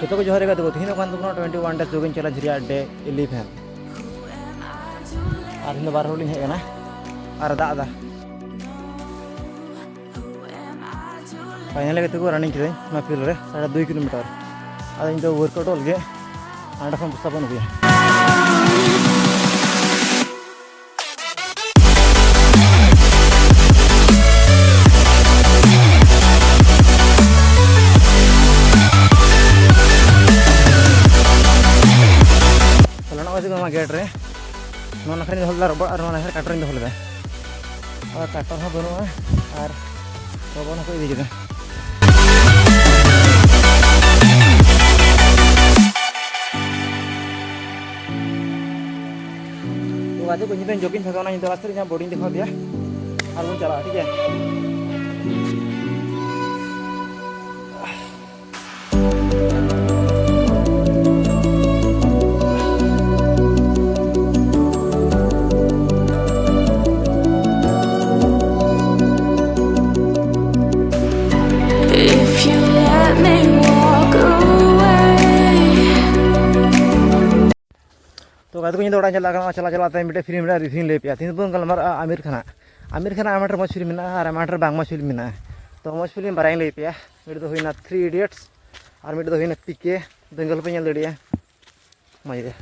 जो को जोहर को तीन 21 डेज जोगिंग चला झरिया डे 11 और इन बार होलिंग हेना और दादा फाइनल को रनिंग किए फील्ड रे 2.5 किलोमीटर अब इन वर्कआउट लगे आंडा खन बुस्ता बन हुई गेट रे नाखा दोहलदा रबर और नाखा काटर दोहलदा और काटर हाँ बनूँ और रबर को इदी किदा तो आज को जोगिंग थका इन लास्ट बोर्डिंग दिखा दिया और बन चला ठीक है। तो गादी को चला चलाते मिट्टे फिल्म रिव्यू ले पे तीन बन गलमार आमिर खाना आमाटर मज फिल्म और आमाटर बांग मज फिल्म तो मज फिल्म बाराई ले पे मिट्टे 3 इडियट्स और मिट्टे पीके दंगल पे दड़िया मजे